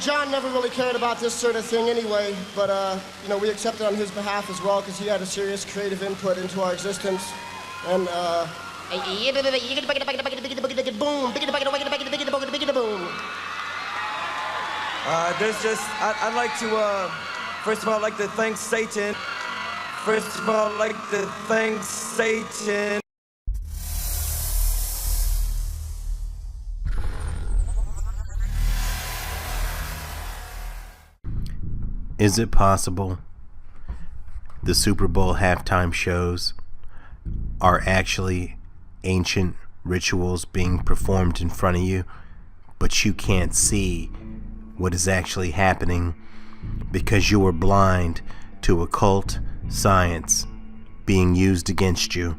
John never really cared about this sort of thing anyway, but, we accepted on his behalf as well because he had a serious creative input into our existence. And, I'd like to, first of all, I'd like to thank Satan. First of all, I'd like to thank Satan. Is it possible the Super Bowl halftime shows are actually ancient rituals being performed in front of you, but you can't see what is actually happening because you were blind to occult science being used against you?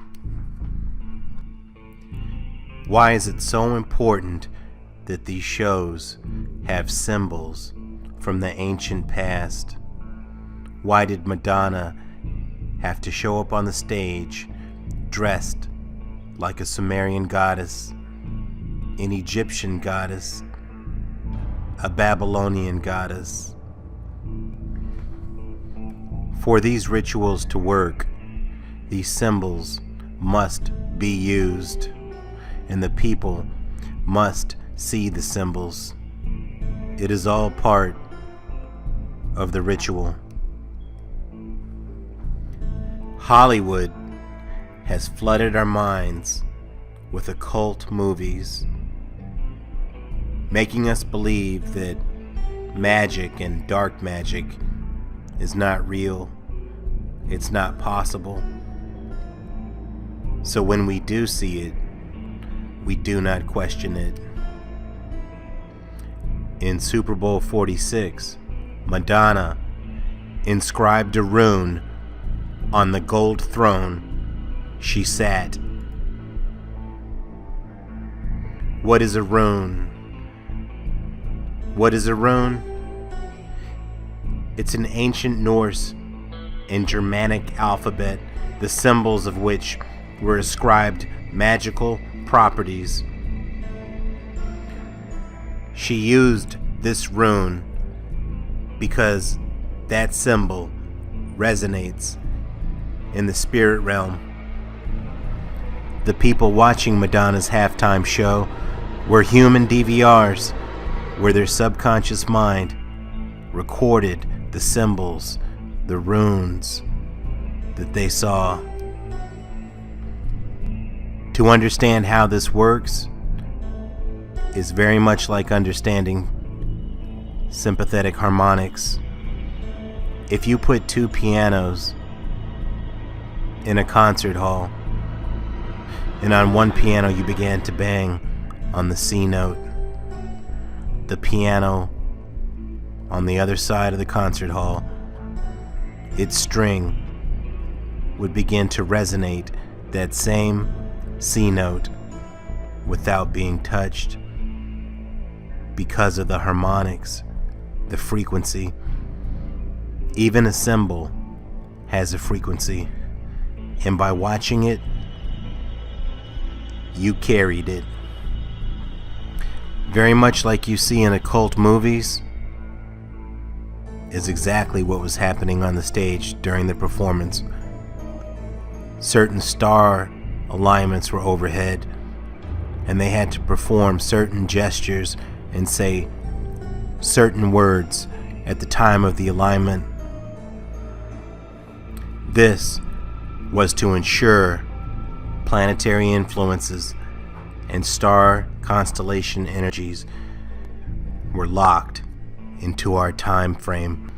Why is it so important that these shows have symbols from the ancient past? Why did Madonna have to show up on the stage dressed like a Sumerian goddess, an Egyptian goddess, a Babylonian goddess? For these rituals to work, these symbols must be used, and the people must see the symbols. It is all part of the ritual. Hollywood has flooded our minds with occult movies, making us believe that magic and dark magic is not real, it's not possible. So when we do see it, we do not question it. In Super Bowl 46, Madonna inscribed a rune on the gold throne she sat. What is a rune? What is a rune? It's an ancient Norse and Germanic alphabet, the symbols of which were ascribed magical properties. She used this rune because that symbol resonates in the spirit realm. The people watching Madonna's halftime show were human DVRs, where their subconscious mind recorded the symbols, the runes that they saw. To understand how this works is very much like understanding sympathetic harmonics. If you put two pianos in a concert hall, and on one piano you began to bang on the C note, the piano on the other side of the concert hall, its string would begin to resonate that same C note without being touched because of the harmonics, the frequency. Even a symbol has a frequency, and by watching it, you carried it. Very much like you see in occult movies is exactly what was happening on the stage during the performance. Certain star alignments were overhead, and they had to perform certain gestures and say certain words at the time of the alignment. This was to ensure planetary influences and star constellation energies were locked into our time frame,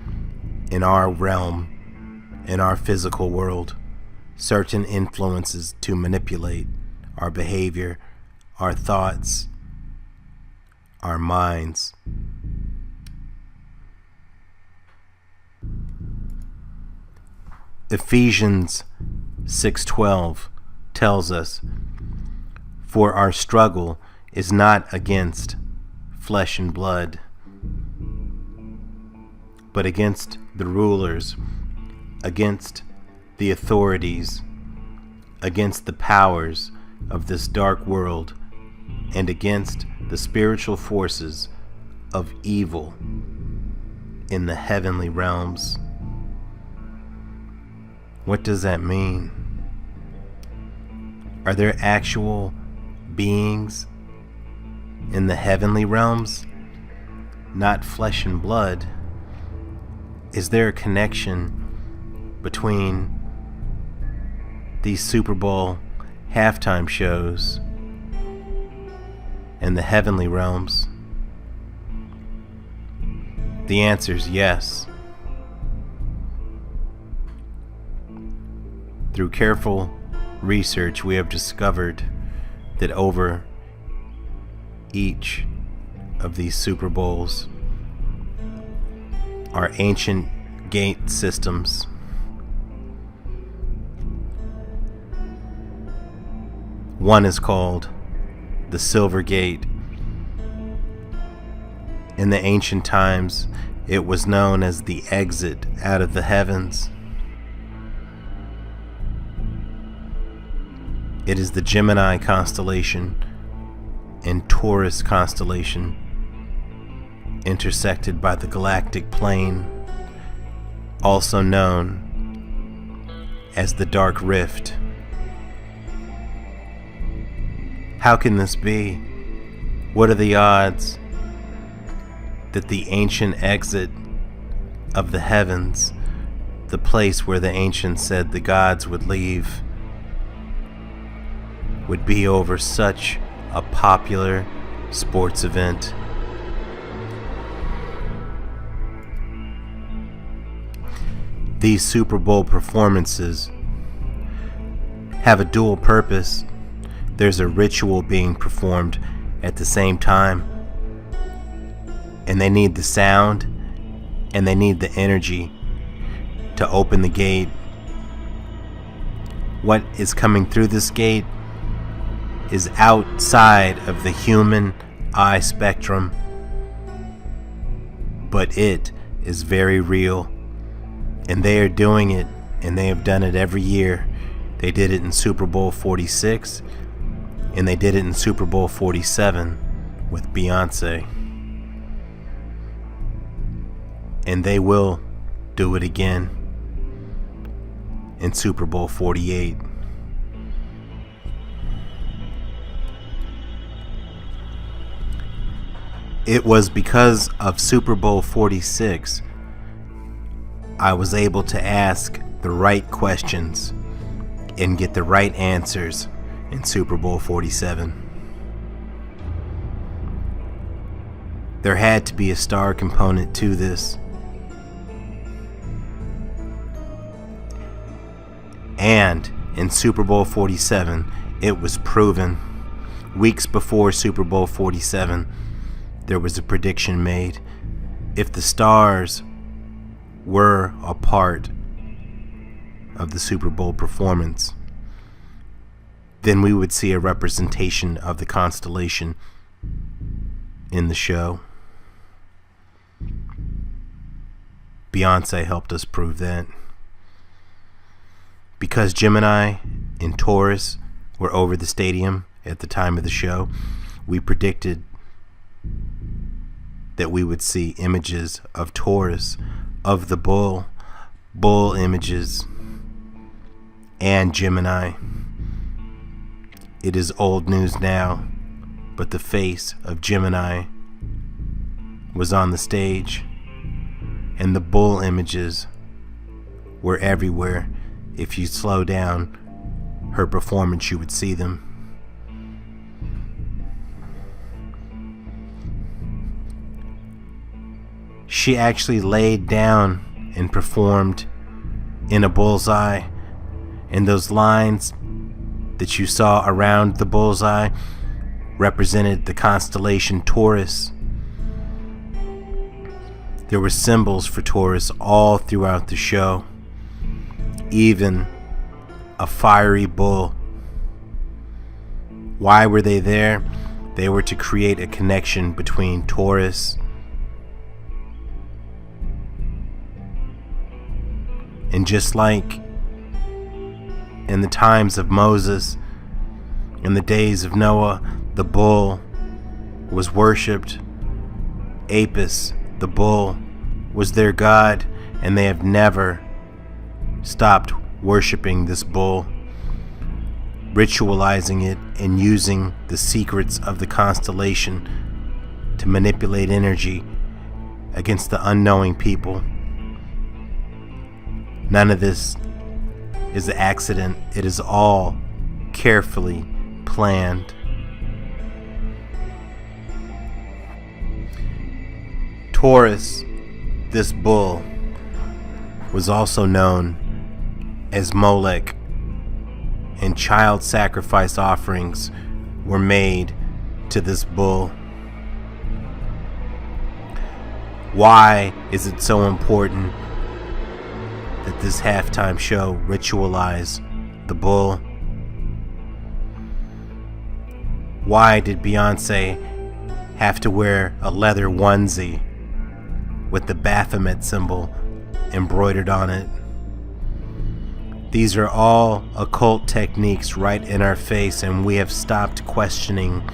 in our realm, in our physical world. Certain influences to manipulate our behavior, our thoughts, our minds. Ephesians 6:12 tells us, "For our struggle is not against flesh and blood, but against the rulers, against the authorities, against the powers of this dark world, and against the spiritual forces of evil in the heavenly realms. What does that mean? Are there actual beings in the heavenly realms? Not flesh and blood. Is there a connection between these Super Bowl halftime shows and the heavenly realms? The answer is yes. Through careful research, we have discovered that over each of these Super Bowls are ancient gate systems. One is called the Silver Gate. In the ancient times, it was known as the exit out of the heavens. It is the Gemini constellation and Taurus constellation intersected by the galactic plane, also known as the Dark Rift. How can this be? What are the odds that the ancient exit of the heavens, the place where the ancients said the gods would leave, would be over such a popular sports event? These Super Bowl performances have a dual purpose. There's a ritual being performed at the same time, and they need the sound and they need the energy to open the gate. What is coming through this gate is outside of the human eye spectrum, but it is very real, and they are doing it, and they have done it every year. They did it in Super Bowl 46, and they did it in Super Bowl 47 with Beyonce, and they will do it again in Super Bowl 48. It was because of Super Bowl 46 I was able to ask the right questions and get the right answers in Super Bowl 47. There had to be a star component to this. And in Super Bowl 47, it was proven. Weeks before Super Bowl 47, there was a prediction made. If the stars were a part of the Super Bowl performance, then we would see a representation of the constellation in the show. Beyonce helped us prove that. Because Gemini and Taurus were over the stadium at the time of the show, we predicted that we would see images of Taurus, of the bull images, and Gemini. It is old news now, but the face of Gemini was on the stage, and the bull images were everywhere. If you slow down her performance, you would see them. She actually laid down and performed in a bullseye, and those lines that you saw around the bullseye represented the constellation Taurus. There were symbols for Taurus all throughout the show, even a fiery bull. Why were they there? They were to create a connection between Taurus and, just like in the times of Moses, in the days of Noah, the bull was worshipped. Apis, the bull, was their god, and they have never stopped worshiping this bull, ritualizing it and using the secrets of the constellation to manipulate energy against the unknowing people. None of this is an accident. It is all carefully planned. Taurus, this bull, was also known as Molech, and child sacrifice offerings were made to this bull. Why is it so important that this halftime show ritualize the bull? Why did Beyonce have to wear a leather onesie with the Baphomet symbol embroidered on it? These are all occult techniques right in our face, and we have stopped questioning,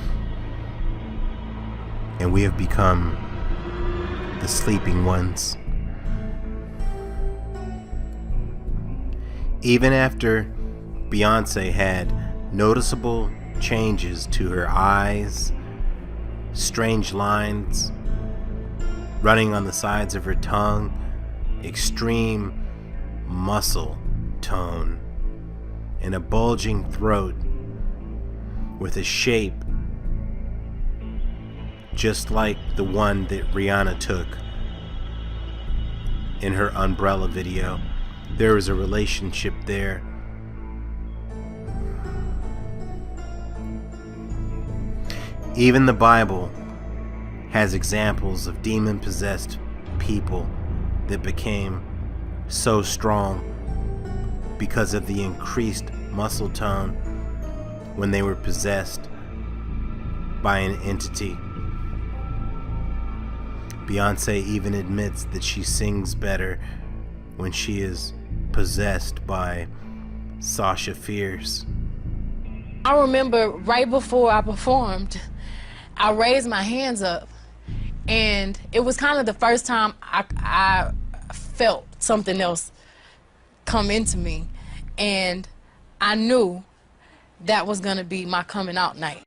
and we have become the sleeping ones. Even after Beyonce had noticeable changes to her eyes, strange lines running on the sides of her tongue, extreme muscle tone, and a bulging throat with a shape just like the one that Rihanna took in her Umbrella video. There was a relationship there. Even the Bible has examples of demon-possessed people that became so strong because of the increased muscle tone when they were possessed by an entity. Beyonce even admits that she sings better when she is possessed by Sasha Fierce. I remember right before I performed, I raised my hands up, and it was kind of the first time I felt something else come into me, and I knew that was going to be my coming out night.